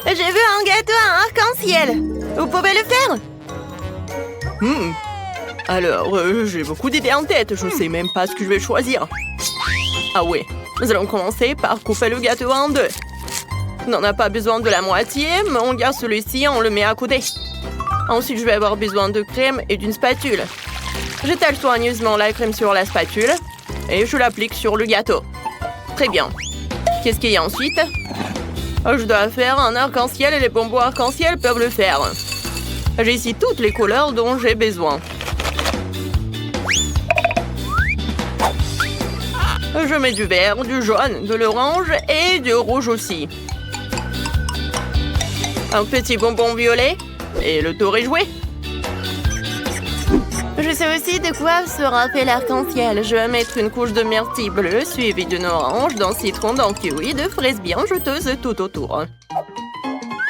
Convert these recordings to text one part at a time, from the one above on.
J'ai vu un gâteau à arc-en-ciel. Vous pouvez le faire? Alors, j'ai beaucoup d'idées en tête. Je sais même pas ce que je vais choisir. Ah ouais, nous allons commencer par couper le gâteau en deux. On n'en a pas besoin de la moitié, mais on garde celui-ci et on le met à côté. Ensuite, je vais avoir besoin de crème et d'une spatule. J'étale soigneusement la crème sur la spatule et je l'applique sur le gâteau. Très bien. Qu'est-ce qu'il y a ensuite? Je dois faire un arc-en-ciel et les bonbons arc-en-ciel peuvent le faire. J'ai ici toutes les couleurs dont j'ai besoin. Je mets du vert, du jaune, de l'orange et du rouge aussi. Un petit bonbon violet et le tour est joué. Je sais aussi de quoi sera fait l'arc-en-ciel. Je vais mettre une couche de myrtille bleue suivie d'une orange, d'un citron, d'un kiwi, de fraises bien juteuses tout autour.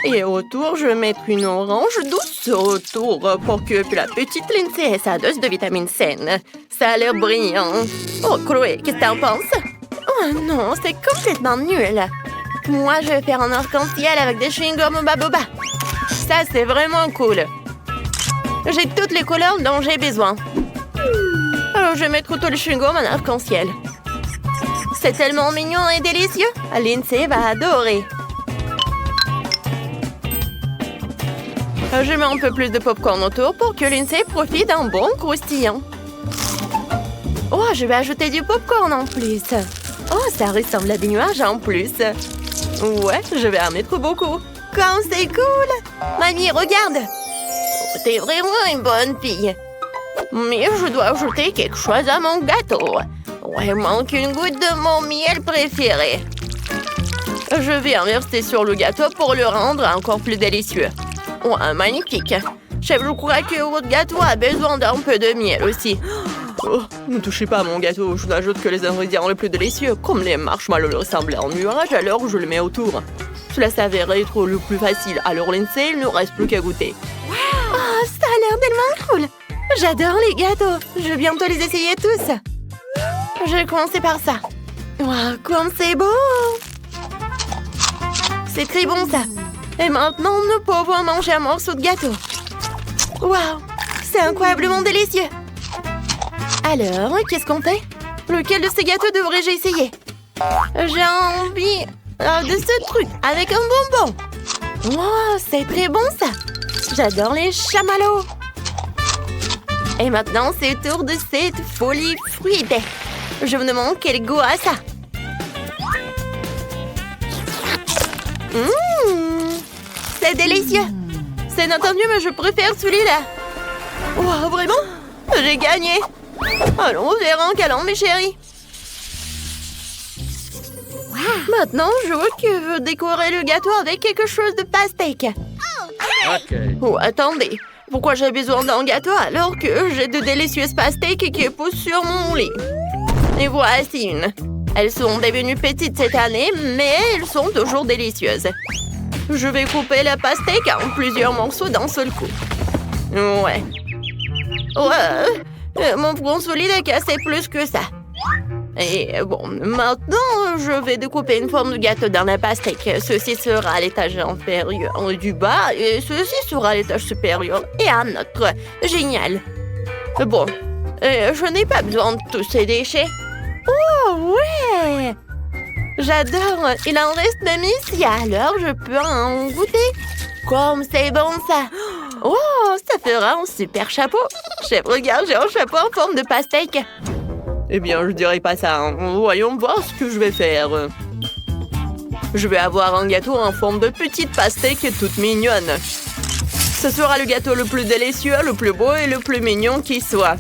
Et autour, je vais mettre une orange douce autour pour que la petite Lindsay ait sa dose de vitamine C. Ça a l'air brillant. Oh, Chloé, qu'est-ce que t'en penses? Oh non, c'est complètement nul. Moi, je vais faire un arc-en-ciel avec des chewing-gums Baboba. Ça, c'est vraiment cool. J'ai toutes les couleurs dont j'ai besoin. Alors, je vais mettre tout le chewing-gum en arc-en-ciel. C'est tellement mignon et délicieux. Lindsay va adorer. Je mets un peu plus de popcorn autour pour que Lindsay profite d'un bon croustillant. Oh, je vais ajouter du popcorn en plus. Oh, ça ressemble à des nuages en plus. Ouais, je vais en mettre beaucoup. Comme c'est cool! Mamie, regarde! Oh, t'es vraiment une bonne fille. Mais je dois ajouter quelque chose à mon gâteau. Ouais, il manque une goutte de mon miel préféré. Je vais en verser sur le gâteau pour le rendre encore plus délicieux. Ouais, magnifique. Chef, je crois que votre gâteau a besoin d'un peu de miel aussi. Oh, ne touchez pas à mon gâteau. Je n'ajoute que les ingrédients les plus délicieux. Comme les marshmallows ressemblent à un nuage, alors je le mets autour. Cela s'avère être le plus facile. Alors Lindsay, il ne reste plus qu'à goûter. Oh, ça a l'air tellement cool. J'adore les gâteaux. Je vais bientôt les essayer tous. Je vais commencer par ça. Wow, comme c'est beau! C'est très bon ça. Et maintenant, nous pouvons manger un morceau de gâteau. Wow, c'est incroyablement délicieux. Alors, qu'est-ce qu'on fait? Lequel de ces gâteaux devrais-je essayer? J'ai envie de ce truc avec un bonbon. Wow, c'est très bon ça. J'adore les chamallows. Et maintenant, c'est le tour de cette folie fruitée. Je me demande quel goût a ça. C'est délicieux. C'est inattendu, mais je préfère celui-là. Wow, vraiment? J'ai gagné. Allons, verrons câlin, mes chéris. Wow. Maintenant, je veux que je veux décorer le gâteau avec quelque chose de pastèque. Ok. Oh, attendez. Pourquoi j'ai besoin d'un gâteau alors que j'ai de délicieuses pastèques qui poussent sur mon lit? Et voici une. Elles sont devenues petites cette année, mais elles sont toujours délicieuses. Je vais couper la pastèque en plusieurs morceaux d'un seul coup. Ouais. Mon front solide est cassé plus que ça. Et bon, maintenant, je vais découper une forme de gâteau dans la pastèque. Ceci sera à l'étage inférieur du bas et ceci sera à l'étage supérieur et un autre. Génial. Bon, je n'ai pas besoin de tous ces déchets. Oh, ouais! J'adore. Il en reste même ici, alors je peux en goûter. Comme c'est bon, ça. Oh, ça fera un super chapeau. Chef, regarde, j'ai un chapeau en forme de pastèque. Eh bien, je dirais pas ça. Hein. Voyons voir ce que je vais faire. Je vais avoir un gâteau en forme de petite pastèque toute mignonne. Ce sera le gâteau le plus délicieux, le plus beau et le plus mignon qui soit.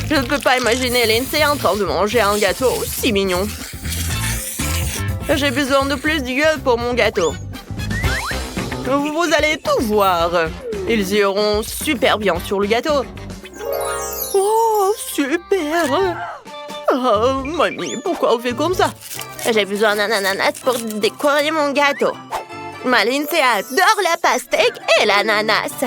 Je ne peux pas imaginer Lindsay en train de manger un gâteau aussi mignon. J'ai besoin de plus d'yeux pour mon gâteau. Vous allez tout voir. Ils iront super bien sur le gâteau. Oh, super! Oh, mamie, pourquoi on fait comme ça? J'ai besoin d'un ananas pour décorer mon gâteau. Ma Lindsay adore la pastèque et l'ananas.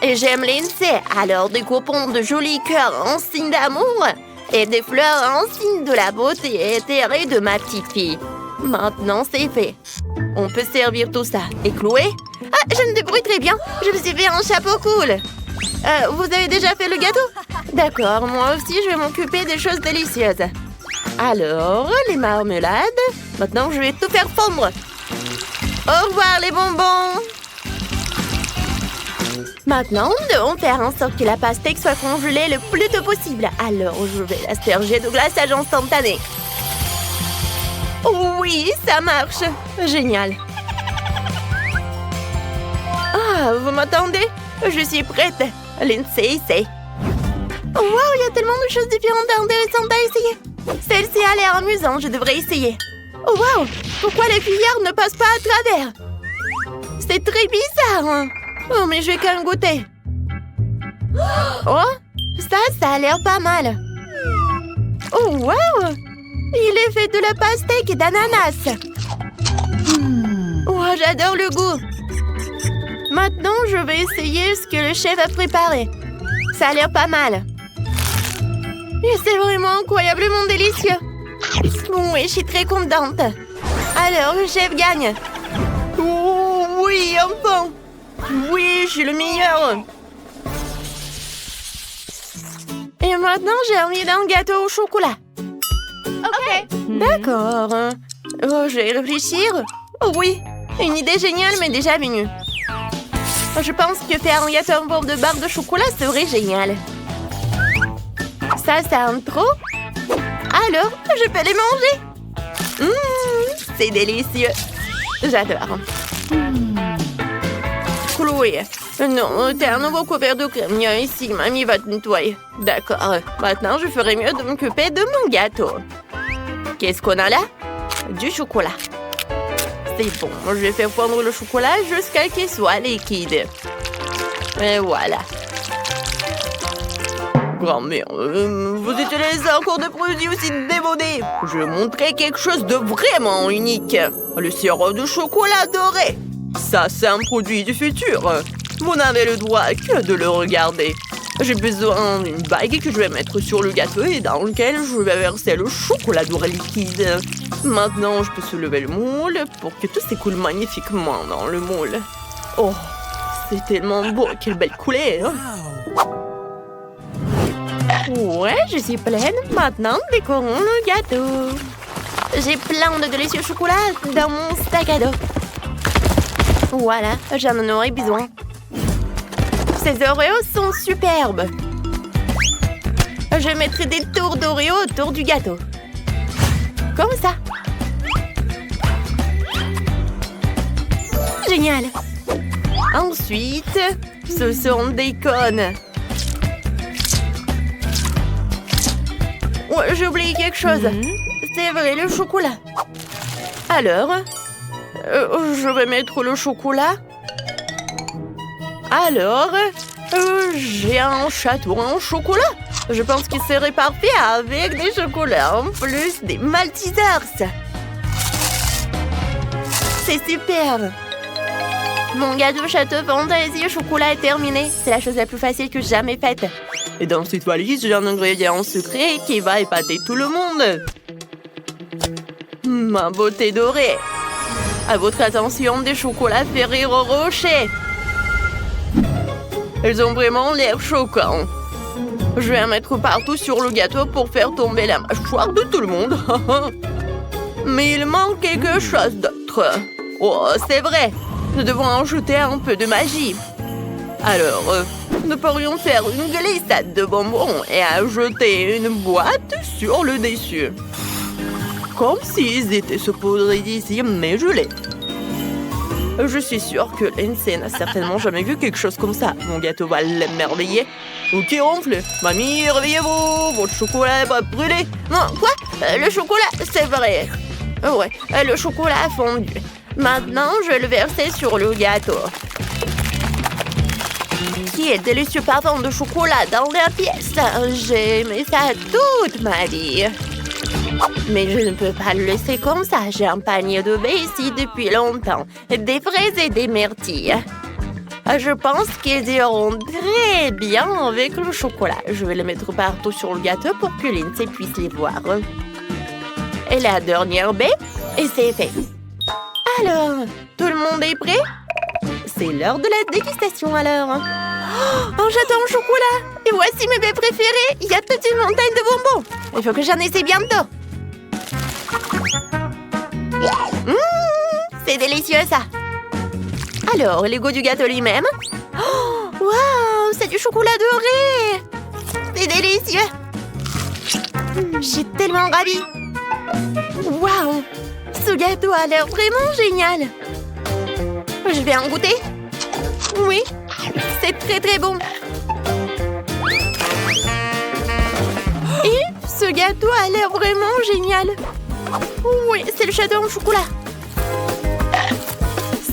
Et j'aime Lindsay, alors découpons de jolis cœurs en signe d'amour et des fleurs en signe de la beauté éthérée de ma petite fille. Maintenant, c'est fait. On peut servir tout ça. Et Chloé? Ah, je me débrouille très bien. Je me suis fait un chapeau cool. Vous avez déjà fait le gâteau? D'accord, moi aussi, je vais m'occuper des choses délicieuses. Alors, les marmelades. Maintenant, je vais tout faire fondre. Au revoir, les bonbons. Maintenant, nous devons faire en sorte que la pastèque soit congelée le plus tôt possible. Alors, je vais l'asperger de glaçage instantané. Oui, ça marche. Génial. Ah, vous m'attendez? Je suis prête. Lindsay, essaye. Wow, il y a tellement de choses différentes et intéressantes à essayer. Celle-ci a l'air amusante, je devrais essayer. Oh, wow, pourquoi les cuillères ne passent pas à travers? C'est très bizarre. Oh, mais je vais quand même goûter. Oh, ça a l'air pas mal. Oh, wow, il est fait de la pastèque et d'ananas. Oh, j'adore le goût. Maintenant, je vais essayer ce que le chef a préparé. Ça a l'air pas mal. Et c'est vraiment incroyablement délicieux. Oui, je suis très contente. Alors, le chef gagne. Oh, oui, enfin. Oui, je suis le meilleur. Et maintenant, j'ai envie d'un gâteau au chocolat. Ok. D'accord. Oh, je vais réfléchir. Oh oui, une idée géniale m'est déjà venue. Je pense que faire un gâteau en forme de barre de chocolat serait génial. Ça sent trop. Alors, je peux les manger. C'est délicieux. J'adore. Chloé, non, t'es un nouveau couvert de crème. Viens ici, mamie va te nettoyer. D'accord, maintenant je ferai mieux de m'occuper de mon gâteau. Qu'est-ce qu'on a là? Du chocolat. C'est bon, je vais faire fondre le chocolat jusqu'à qu'il soit liquide. Et voilà. Grand-mère, vous utilisez encore des produits aussi démodés. Je vais montrer quelque chose de vraiment unique. Le sirop de chocolat doré. Ça, c'est un produit du futur. Vous n'avez le droit que de le regarder. J'ai besoin d'une bague que je vais mettre sur le gâteau et dans lequel je vais verser le chocolat doré liquide. Maintenant, je peux soulever le moule pour que tout s'écoule magnifiquement dans le moule. Oh, c'est tellement beau. Quelle belle couleur. Ouais, je suis pleine. Maintenant, décorons le gâteau. J'ai plein de délicieux chocolats dans mon sac à dos. Voilà, j'en aurais besoin. Ces Oreos sont superbes. Je mettrai des tours d'Oreo autour du gâteau. Comme ça. Génial. Ensuite, ce sont des cônes. Ouais, j'ai oublié quelque chose. C'est vrai, le chocolat. Alors, je vais mettre le chocolat. Alors, j'ai un château en chocolat. Je pense qu'il serait parfait avec des chocolats en plus des Maltesers. C'est super. Mon gâteau château fantaisie au chocolat est terminé. C'est la chose la plus facile que j'ai jamais faite. Et dans cette valise, j'ai un ingrédient secret qui va épater tout le monde. Ma beauté dorée. À votre attention, des chocolats Ferrero Rocher. Ils ont vraiment l'air choquants. Je vais en mettre partout sur le gâteau pour faire tomber la mâchoire de tout le monde. Mais il manque quelque chose d'autre. Oh, c'est vrai. Nous devons ajouter un peu de magie. Alors, nous pourrions faire une glissade de bonbons et ajouter une boîte sur le dessus. Comme s'ils étaient supposés d'ici, mais gelés. Je suis sûre que Lindsay n'a certainement jamais vu quelque chose comme ça. Mon gâteau va l'émerveiller. Ok, ronfle. Mamie, réveillez-vous. Votre chocolat va brûler. Non, quoi? Le chocolat, c'est vrai. Ouais, le chocolat a fondu. Maintenant, je vais le verser sur le gâteau. Quel délicieux parfum de chocolat dans la pièce. J'ai aimé ça toute ma vie. Mais je ne peux pas le laisser comme ça. J'ai un panier de baies ici depuis longtemps. Des fraises et des myrtilles. Je pense qu'ils iront très bien avec le chocolat. Je vais les mettre partout sur le gâteau pour que Lindsay puisse les voir. Et la dernière baie, et c'est fait. Alors, tout le monde est prêt? C'est l'heure de la dégustation alors. Oh, un gâteau au chocolat! Et voici mes baies préférés! Il y a toute une montagne de bonbons! Il faut que j'en essaie bientôt! C'est délicieux ça! Alors, les goûts du gâteau lui-même. Oh, waouh! C'est du chocolat doré! C'est délicieux! Je suis tellement ravie! Waouh! Ce gâteau a l'air vraiment génial! Je vais en goûter? Oui! C'est très très bon! Et ce gâteau a l'air vraiment génial! Oui, c'est le château au chocolat!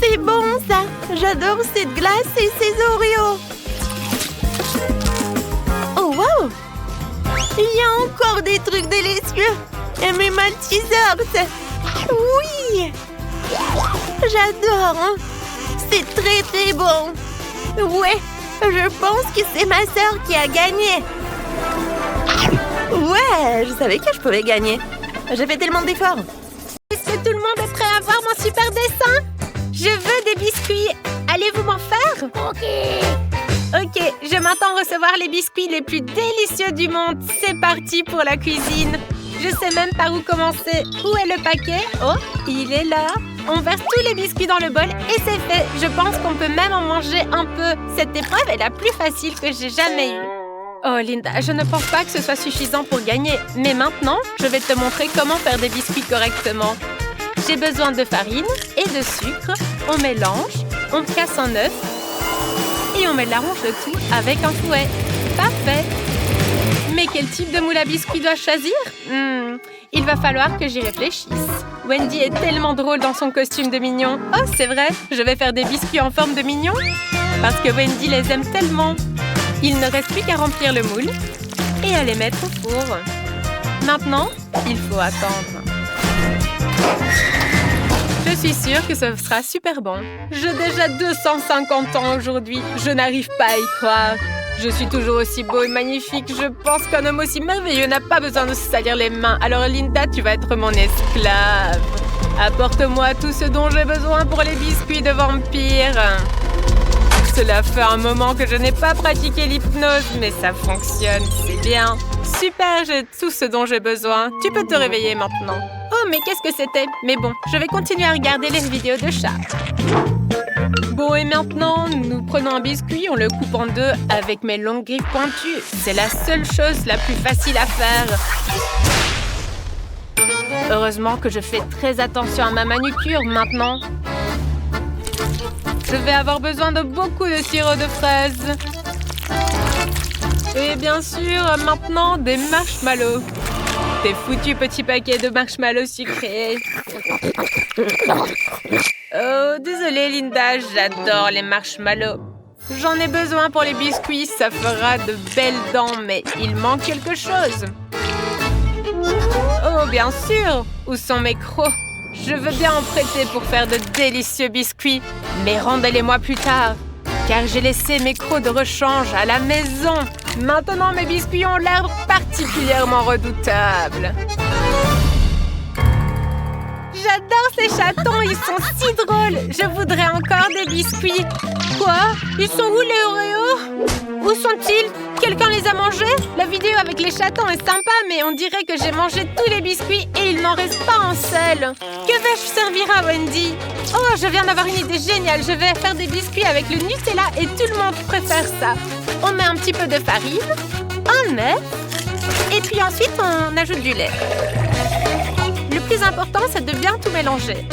C'est bon ça! J'adore cette glace et ces Oreos! Oh wow! Il y a encore des trucs délicieux! Et mes Maltesers! Oui! J'adore! Hein? C'est très très bon! Ouais! Je pense que c'est ma sœur qui a gagné! Ouais! Je savais que je pouvais gagner! J'ai fait tellement d'efforts! Est-ce que tout le monde est prêt à voir mon super dessin? Je veux des biscuits. Allez-vous m'en faire? Ok, je m'attends à recevoir les biscuits les plus délicieux du monde. C'est parti pour la cuisine. Je sais même par où commencer. Où est le paquet? Oh, il est là. On verse tous les biscuits dans le bol et c'est fait. Je pense qu'on peut même en manger un peu. Cette épreuve est la plus facile que j'ai jamais eue. Oh Linda, je ne pense pas que ce soit suffisant pour gagner. Mais maintenant, je vais te montrer comment faire des biscuits correctement. J'ai besoin de farine et de sucre. On mélange, on casse un œuf et on mélange le tout avec un fouet. Parfait! Mais quel type de moule à biscuits dois-je choisir? Il va falloir que j'y réfléchisse. Wendy est tellement drôle dans son costume de mignon. Oh, c'est vrai, je vais faire des biscuits en forme de mignon parce que Wendy les aime tellement. Il ne reste plus qu'à remplir le moule et à les mettre au four. Maintenant, il faut attendre. Je suis sûre que ce sera super bon. J'ai déjà 250 ans aujourd'hui. Je n'arrive pas à y croire. Je suis toujours aussi beau et magnifique. Je pense qu'un homme aussi merveilleux n'a pas besoin de se salir les mains. Alors Linda, tu vas être mon esclave. Apporte-moi tout ce dont j'ai besoin pour les biscuits de vampire. Cela fait un moment que je n'ai pas pratiqué l'hypnose, mais ça fonctionne, c'est bien. Super, j'ai tout ce dont j'ai besoin. Tu peux te réveiller maintenant. Oh, mais qu'est-ce que c'était? Mais bon, je vais continuer à regarder les vidéos de chat. Bon, et maintenant, nous prenons un biscuit, on le coupe en deux avec mes longues griffes pointues. C'est la seule chose la plus facile à faire. Heureusement que je fais très attention à ma manucure maintenant. Je vais avoir besoin de beaucoup de sirop de fraises. Et bien sûr, maintenant, des marshmallows. Des foutus petits paquets de marshmallows sucrés. Oh, désolée Linda, j'adore les marshmallows. J'en ai besoin pour les biscuits, ça fera de belles dents, mais il manque quelque chose. Oh, bien sûr! Où sont mes crocs? Je veux bien en prêter pour faire de délicieux biscuits, mais rendez-les-moi plus tard, car j'ai laissé mes crocs de rechange à la maison. Maintenant, mes biscuits ont l'air particulièrement redoutables. J'adore ces chatons, ils sont si drôles. Je voudrais encore des biscuits. Quoi? Ils sont où les Oreos? Où sont-ils? Quelqu'un les a mangés? La vidéo avec les chatons est sympa, mais on dirait que j'ai mangé tous les biscuits et il n'en reste pas un seul. Que vais-je servir à Wendy? Oh, je viens d'avoir une idée géniale. Je vais faire des biscuits avec le Nutella et tout le monde préfère ça. On met un petit peu de farine, un œuf, et puis ensuite on ajoute du lait. Le plus important, c'est de bien tout mélanger.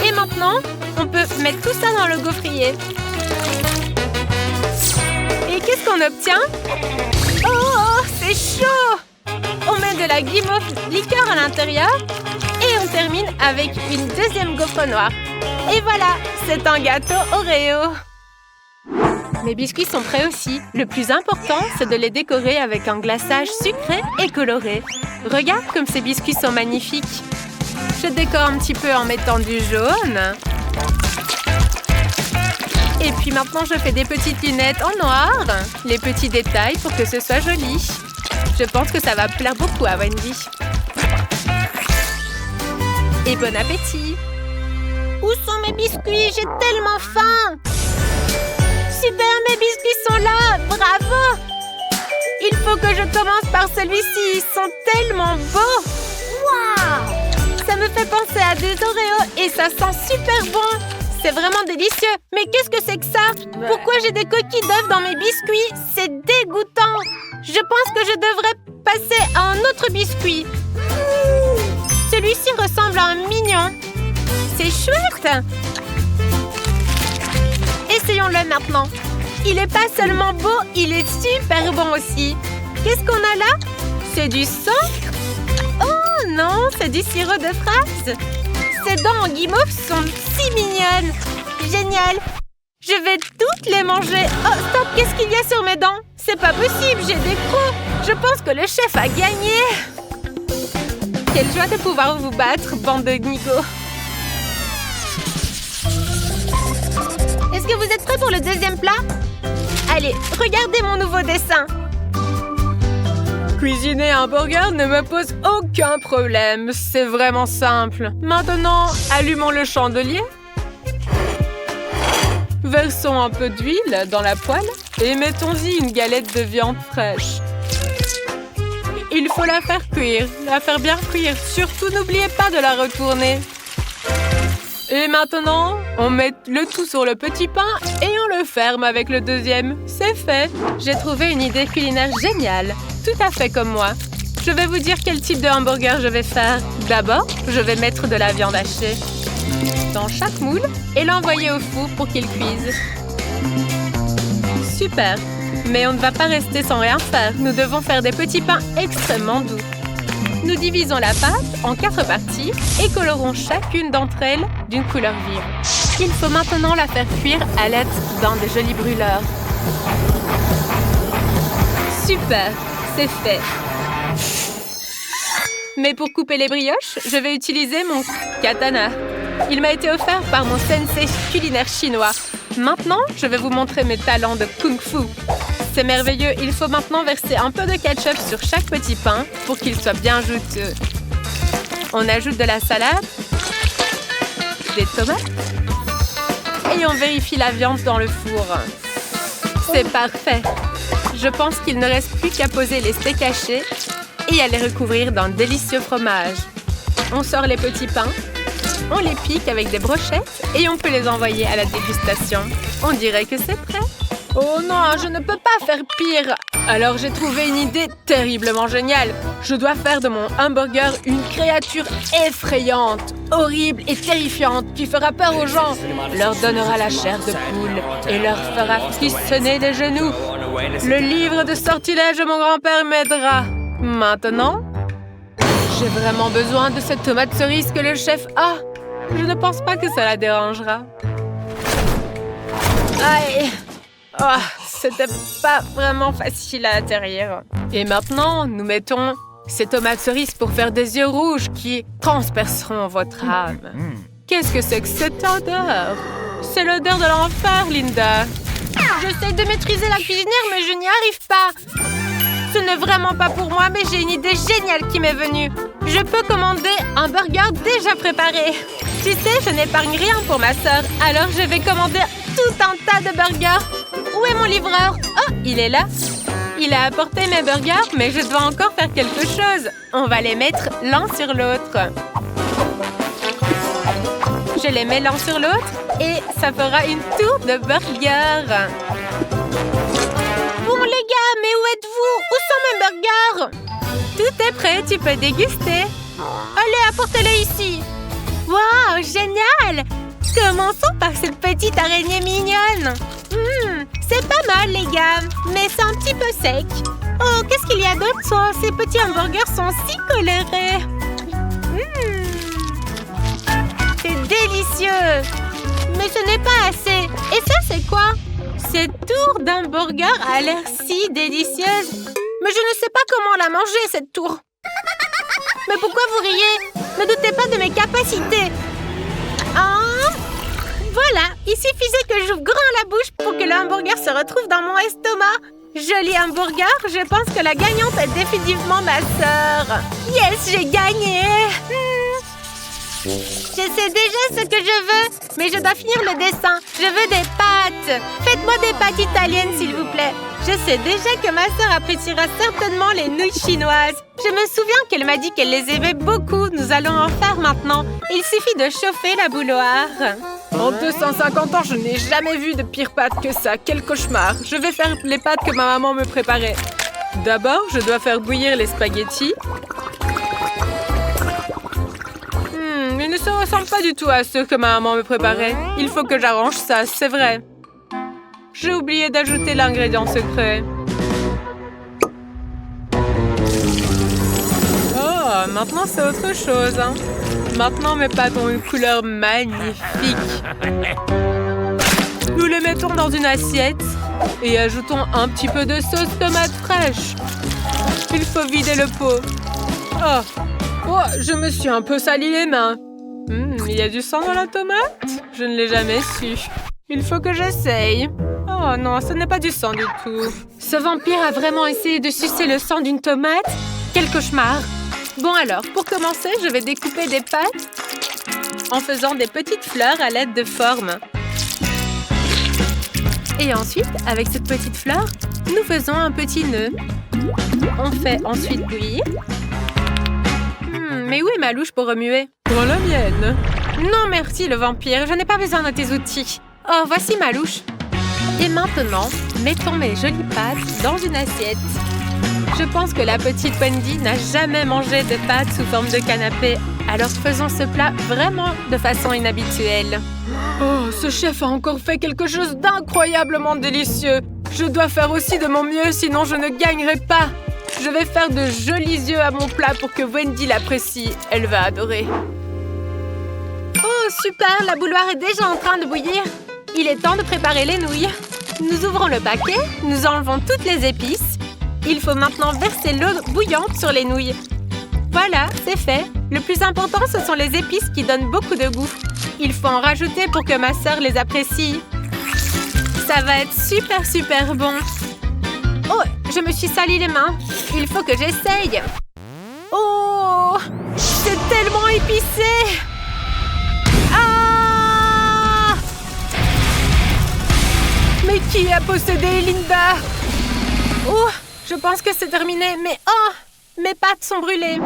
Et maintenant, on peut mettre tout ça dans le gaufrier. Et qu'est-ce qu'on obtient? Oh, c'est chaud! On met de la guimauve liqueur à l'intérieur et on termine avec une deuxième gaufre noire. Et voilà, c'est un gâteau Oreo. Mes biscuits sont prêts aussi. Le plus important, c'est de les décorer avec un glaçage sucré et coloré. Regarde comme ces biscuits sont magnifiques. Je décore un petit peu en mettant du jaune. Et puis maintenant, je fais des petites lunettes en noir. Les petits détails pour que ce soit joli. Je pense que ça va plaire beaucoup à Wendy. Et et bon appétit. Où sont mes biscuits? J'ai tellement faim. Super, mes biscuits sont là. Bravo. Il faut que je commence par celui-ci. Ils sont tellement beaux. Waouh! Ça me fait penser à des Oreos et ça sent super bon. C'est vraiment délicieux. Mais qu'est-ce que c'est que ça? Pourquoi j'ai des coquilles d'œufs dans mes biscuits? C'est dégoûtant. Je pense que je devrais passer à un autre biscuit. Celui-ci ressemble à un mignon. C'est chouette. Essayons-le maintenant. Il est pas seulement beau, il est super bon aussi. Qu'est-ce qu'on a là? C'est du sucre? Oh non, c'est du sirop de fraise. Ces dents en guimauve sont si mignonnes. Génial. Je vais toutes les manger. Oh, stop, qu'est-ce qu'il y a sur mes dents? C'est pas possible, j'ai des crocs. Je pense que le chef a gagné. Quelle joie de pouvoir vous battre, bande de nigauds. Est-ce que vous êtes prêts pour le deuxième plat? Allez, regardez mon nouveau dessin. Cuisiner un burger ne me pose aucun problème. C'est vraiment simple. Maintenant, allumons le chandelier. Versons un peu d'huile dans la poêle et mettons-y une galette de viande fraîche. Il faut la faire cuire, la faire bien cuire. Surtout, n'oubliez pas de la retourner. Et maintenant, on met le tout sur le petit pain et on le ferme avec le deuxième. C'est fait. J'ai trouvé une idée culinaire géniale. Tout à fait comme moi. Je vais vous dire quel type de hamburger je vais faire. D'abord, je vais mettre de la viande hachée dans chaque moule et l'envoyer au four pour qu'il cuise. Super. Mais on ne va pas rester sans rien faire. Nous devons faire des petits pains extrêmement doux. Nous divisons la pâte en 4 parties et colorons chacune d'entre elles d'une couleur vive. Il faut maintenant la faire cuire à l'aide d'un des jolis brûleurs. Super, c'est fait. Mais pour couper les brioches, je vais utiliser mon katana. Il m'a été offert par mon sensei culinaire chinois. Maintenant, je vais vous montrer mes talents de kung-fu. C'est merveilleux. Il faut maintenant verser un peu de ketchup sur chaque petit pain pour qu'il soit bien juteux. On ajoute de la salade, des tomates et on vérifie la viande dans le four. C'est parfait. Je pense qu'il ne reste plus qu'à poser les steaks hachés et à les recouvrir d'un délicieux fromage. On sort les petits pains, on les pique avec des brochettes et on peut les envoyer à la dégustation. On dirait que c'est prêt. Oh non, je ne peux pas faire pire. Alors j'ai trouvé une idée terriblement géniale. Je dois faire de mon hamburger une créature effrayante, horrible et terrifiante qui fera peur aux gens, leur donnera la chair de poule et leur fera frissonner les genoux. Le livre de sortilèges de mon grand-père m'aidera. Maintenant, j'ai vraiment besoin de cette tomate cerise que le chef a. Je ne pense pas que ça la dérangera. Aïe! Oh, c'était pas vraiment facile à atterrir. Et maintenant, nous mettons ces tomates cerises pour faire des yeux rouges qui transperceront votre âme. Qu'est-ce que c'est que cette odeur? C'est l'odeur de l'enfer, Linda. J'essaie de maîtriser la cuisinière, mais je n'y arrive pas. Ce n'est vraiment pas pour moi, mais j'ai une idée géniale qui m'est venue. Je peux commander un burger déjà préparé. Tu sais, je n'épargne rien pour ma sœur, alors je vais commander tout un tas de burgers. Où est mon livreur? Oh, il est là. Il a apporté mes burgers, mais je dois encore faire quelque chose. On va les mettre l'un sur l'autre. Je les mets l'un sur l'autre et ça fera une tour de burgers. Bon, les gars, mais où êtes-vous? Où sont mes burgers? Tout est prêt, tu peux déguster. Allez, apportez-le ici. Waouh, génial! Commençons par cette petite araignée mignonne. C'est pas mal, les gars, mais c'est un petit peu sec. Oh, qu'est-ce qu'il y a d'autre? Oh, ces petits hamburgers sont si colorés. C'est délicieux. Mais ce n'est pas assez. Et ça, c'est quoi? Cette tour d'hamburger a l'air si délicieuse. Mais je ne sais pas comment la manger, cette tour. Mais pourquoi vous riez? Ne doutez pas de mes capacités. Voilà, il suffisait que j'ouvre grand la bouche pour que le hamburger se retrouve dans mon estomac. Joli hamburger, je pense que la gagnante est définitivement ma sœur. Yes, j'ai gagné. Mmh. C'est pas mal, les gars, mais où êtes-vous? Où sont mes burgers? Tout est prêt, tu peux déguster. Allez, apportez-le ici. Waouh, génial! Commençons par cette petite araignée mignonne. Je Je sais déjà ce que je veux, mais je dois finir le dessin. Je veux des pâtes. Faites-moi des pâtes italiennes, s'il vous plaît. Je sais déjà que ma sœur appréciera certainement les nouilles chinoises. Je me souviens qu'elle m'a dit qu'elle les aimait beaucoup. Nous allons en faire maintenant. Il suffit de chauffer la bouilloire. En 250 ans, je n'ai jamais vu de pire pâtes que ça. Quel cauchemar. Je vais faire les pâtes que ma maman me préparait. D'abord, je dois faire bouillir les spaghettis. Ils ne se ressemblent pas du tout à ceux que ma maman me préparait. Il faut que j'arrange ça, c'est vrai. J'ai oublié d'ajouter l'ingrédient secret. Oh, maintenant c'est autre chose. Maintenant mes pâtes ont une couleur magnifique. Nous les mettons dans une assiette et ajoutons un petit peu de sauce tomate fraîche. Il faut vider le pot. Oh, je me suis un peu sali les mains. Il y a du sang dans la tomate? Je ne l'ai jamais su. Il faut que j'essaye. Oh non, ce n'est pas du sang du tout. Ce vampire a vraiment essayé de sucer le sang d'une tomate? Quel cauchemar! Bon alors, pour commencer, je vais découper des pâtes en faisant des petites fleurs à l'aide de formes. Et ensuite, avec cette petite fleur, nous faisons un petit nœud. On fait ensuite bouillir. Mais où est ma louche pour remuer? Prends la mienne. Non merci le vampire, je n'ai pas besoin de tes outils. Oh, voici ma louche. Et maintenant, mettons mes jolies pâtes dans une assiette. Je pense que la petite Wendy n'a jamais mangé de pâtes sous forme de canapé. Alors faisons ce plat vraiment de façon inhabituelle. Oh, ce chef a encore fait quelque chose d'incroyablement délicieux. Je dois faire aussi de mon mieux, sinon je ne gagnerai pas. Je vais faire de jolis yeux à mon plat pour que Wendy l'apprécie. Elle va adorer. Oh, super! La bouilloire est déjà en train de bouillir. Il est temps de préparer les nouilles. Nous ouvrons le paquet, nous enlevons toutes les épices. Il faut maintenant verser l'eau bouillante sur les nouilles. Voilà, c'est fait. Le plus important, ce sont les épices qui donnent beaucoup de goût. Il faut en rajouter pour que ma sœur les apprécie. Ça va être super, super bon. Oh, je me suis sali les mains. Il faut que j'essaye. Oh, c'est tellement épicé. Ah! Mais qui a possédé Linda? Oh, je pense que c'est terminé. Mais oh, mes pâtes sont brûlées.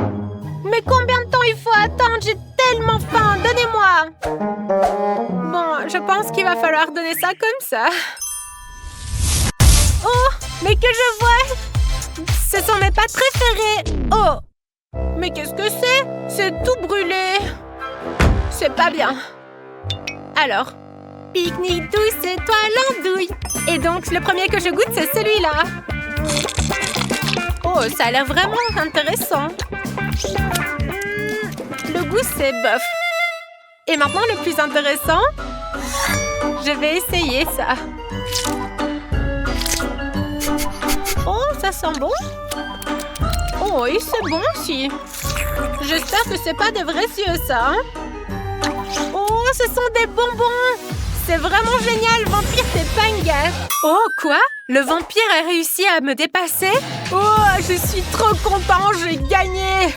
Mais combien de temps il faut attendre? J'ai tellement faim. Donnez-moi. Bon, je pense qu'il va falloir donner ça comme ça. Oh, mais que je vois! Ce sont mes pâtes préférées. Oh, mais qu'est-ce que c'est? C'est tout brûlé. C'est pas bien. Alors, pique-nique douce, étoile andouille. Et donc, le premier que je goûte, c'est celui-là. Oh, ça a l'air vraiment intéressant. Le goût, c'est bof. Et maintenant, le plus intéressant, je vais essayer ça. Oh, ça sent bon. Oh, et c'est bon aussi. J'espère que c'est pas des vrais yeux, ça. Oh, ce sont des bonbons. C'est vraiment génial, vampire, t'es pas une gaffe. Oh, quoi? Le vampire a réussi à me dépasser? Oh, je suis trop content, j'ai gagné.